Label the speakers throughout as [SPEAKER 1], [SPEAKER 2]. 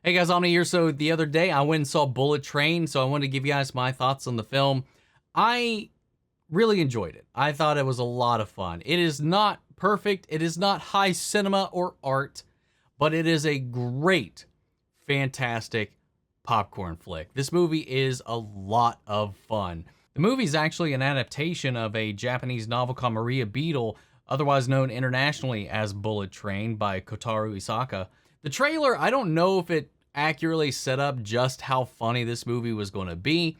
[SPEAKER 1] Hey guys, Omni here. So the other day I went and saw Bullet Train, so I wanted to give you guys my thoughts on the film. I really enjoyed it. I thought it was a lot of fun. It is not perfect, it is not high cinema or art, but it is a great, fantastic popcorn flick. This movie is a lot of fun. The movie is actually an adaptation of a Japanese novel called Maria Beetle, otherwise known internationally as Bullet Train by Kōtarō Isaka. The trailer, I don't know if it accurately set up just how funny this movie was going to be.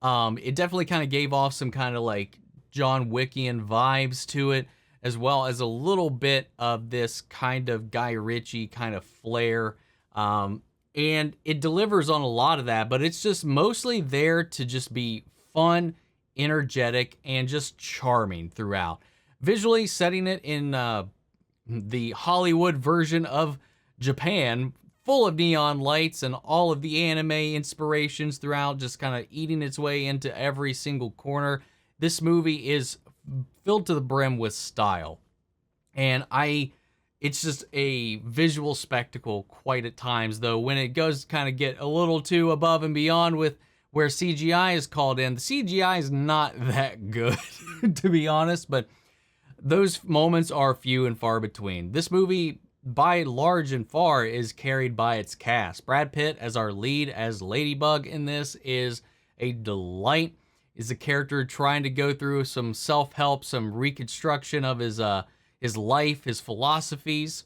[SPEAKER 1] It definitely kind of gave off some kind of like John Wickian vibes to it, as well as a little bit of this kind of Guy Ritchie kind of flair. And it delivers on a lot of that, but it's just mostly there to just be fun, energetic, and just charming throughout. Visually setting it in the Hollywood version of Japan, full of neon lights and all of the anime inspirations throughout, just kind of eating its way into every single corner. This movie is filled to the brim with style. And it's just a visual spectacle quite at times, though when it goes kind of get a little too above and beyond with where CGI is called in, the CGI is not that good, to be honest, but those moments are few and far between. This movie, by large and far, is carried by its cast. Brad Pitt as our lead as Ladybug in this is a delight. Is a character trying to go through some self-help, some reconstruction of his life, his philosophies.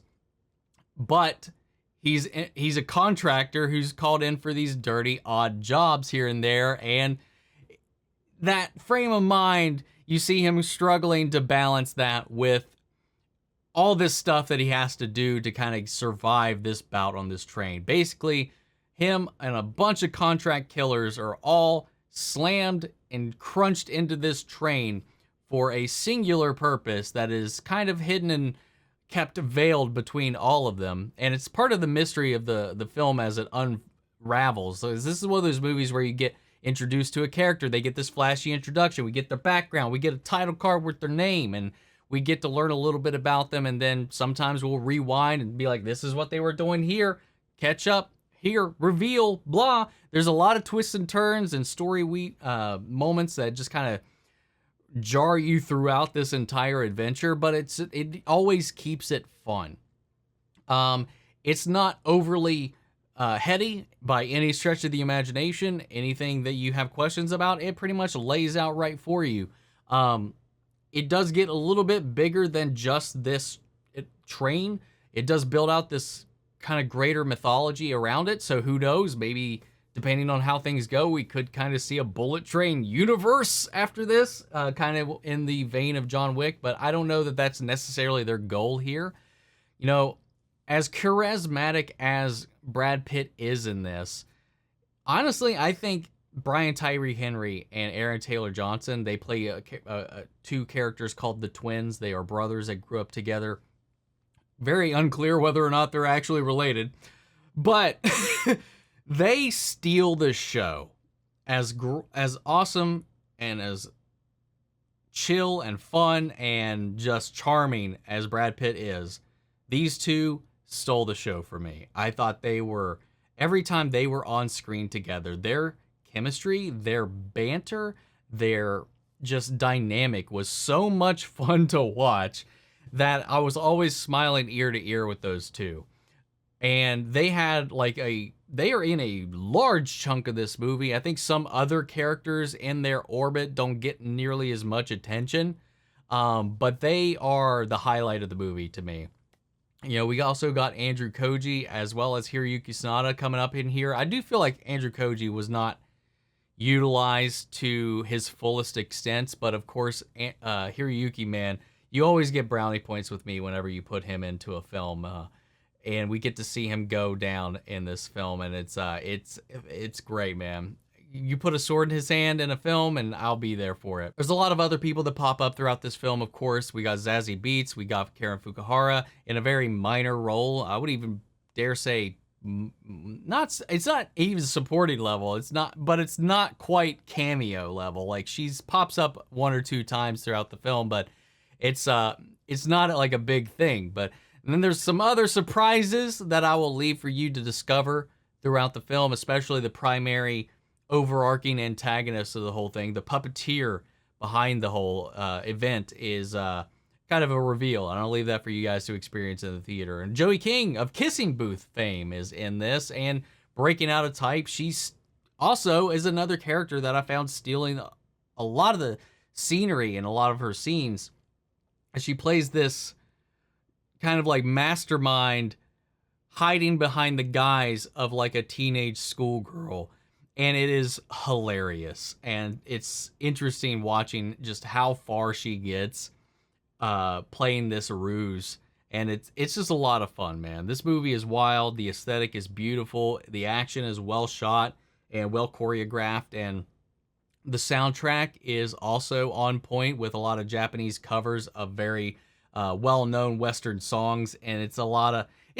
[SPEAKER 1] But he's a contractor who's called in for these dirty, odd jobs here and there, and that frame of mind, you see him struggling to balance that with all this stuff that he has to do to kind of survive this bout on this train. Basically, him and a bunch of contract killers are all slammed and crunched into this train for a singular purpose that is kind of hidden and kept veiled between all of them. And it's part of the mystery of the film as it unravels. So this is one of those movies where you get introduced to a character, they get this flashy introduction, we get their background, we get a title card with their name, and we get to learn a little bit about them, and then sometimes we'll rewind and be like, this is what they were doing here, catch up, here, reveal, blah. There's a lot of twists and turns and story moments that just kind of jar you throughout this entire adventure, but it always keeps it fun. It's not overly heady by any stretch of the imagination. Anything that you have questions about, it pretty much lays out right for you. It does get a little bit bigger than just this train. It does build out this kind of greater mythology around it. So who knows, maybe depending on how things go, we could kind of see a Bullet Train universe after this, kind of in the vein of John Wick. But I don't know that that's necessarily their goal here. You know, as charismatic as Brad Pitt is in this, honestly, I think Brian Tyree Henry and Aaron Taylor Johnson, they play two characters called the Twins. They are brothers that grew up together. Very unclear whether or not they're actually related, but they steal the show. As awesome and as chill and fun and just charming as Brad Pitt is, these two stole the show for me. I thought every time they were on screen together, their chemistry, their banter, their just dynamic was so much fun to watch that I was always smiling ear to ear with those two. And they had they are in a large chunk of this movie. I think some other characters in their orbit don't get nearly as much attention, but they are the highlight of the movie to me. You know, we also got Andrew Koji as well as Hiroyuki Sanada coming up in here. I do feel like Andrew Koji was not utilized to his fullest extent, but of course, Hiroyuki, man, you always get brownie points with me whenever you put him into a film, and we get to see him go down in this film, and it's great, man. You put a sword in his hand in a film, and I'll be there for it. There's a lot of other people that pop up throughout this film, of course. We got Zazie Beetz, we got Karen Fukuhara in a very minor role. I would even dare say it's not even supporting level. But it's not quite cameo level. Like she's pops up one or two times throughout the film, but it's not like a big thing. But then there's some other surprises that I will leave for you to discover throughout the film, especially the primary overarching antagonist of the whole thing. The puppeteer behind the whole event is kind of a reveal, and I'll leave that for you guys to experience in the theater. And Joey King of Kissing Booth fame is in this, and breaking out of type. She's also is another character that I found stealing a lot of the scenery in a lot of her scenes. She plays this kind of like mastermind hiding behind the guise of like a teenage schoolgirl. And it is hilarious. And it's interesting watching just how far she gets playing this ruse. And it's just a lot of fun, man. This movie is wild. The aesthetic is beautiful. The action is well shot and well choreographed. And the soundtrack is also on point with a lot of Japanese covers of very well-known Western songs. And it's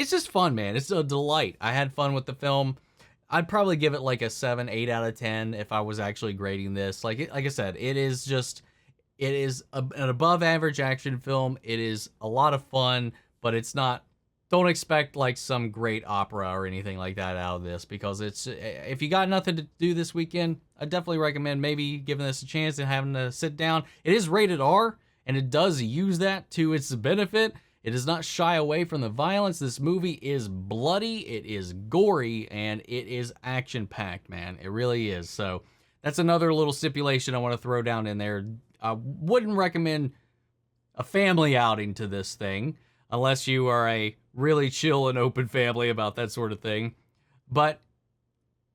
[SPEAKER 1] just fun, man. It's a delight. I had fun with the film. I'd probably give it like a 7, 8 out of 10 if I was actually grading this. Like I said, it is an above average action film. It is a lot of fun, but it's not, don't expect like some great opera or anything like that out of this, because if you got nothing to do this weekend, I definitely recommend maybe giving this a chance and having to sit down. It is rated R, and it does use that to its benefit. It does not shy away from the violence. This movie is bloody, it is gory, and it is action-packed, man. It really is. So that's another little stipulation I want to throw down in there. I wouldn't recommend a family outing to this thing unless you are a really chill and open family about that sort of thing. But,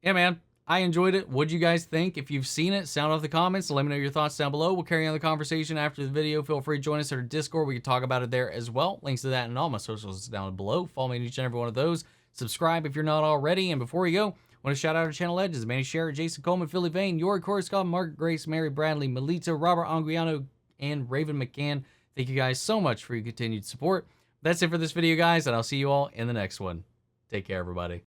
[SPEAKER 1] yeah, man, I enjoyed it. What'd you guys think? If you've seen it, sound off the comments. Let me know your thoughts down below. We'll carry on the conversation after the video. Feel free to join us at our Discord. We can talk about it there as well. Links to that and all my socials down below. Follow me in each and every one of those. Subscribe if you're not already. And before we go, I want to shout out our channel legends: Manny Sherritt, Jason Coleman, Philly Vane, Yori Korscott, Margaret Grace, Mary Bradley, Melita, Robert Anguiano, and Raven McCann. Thank you guys so much for your continued support. That's it for this video, guys, and I'll see you all in the next one. Take care, everybody.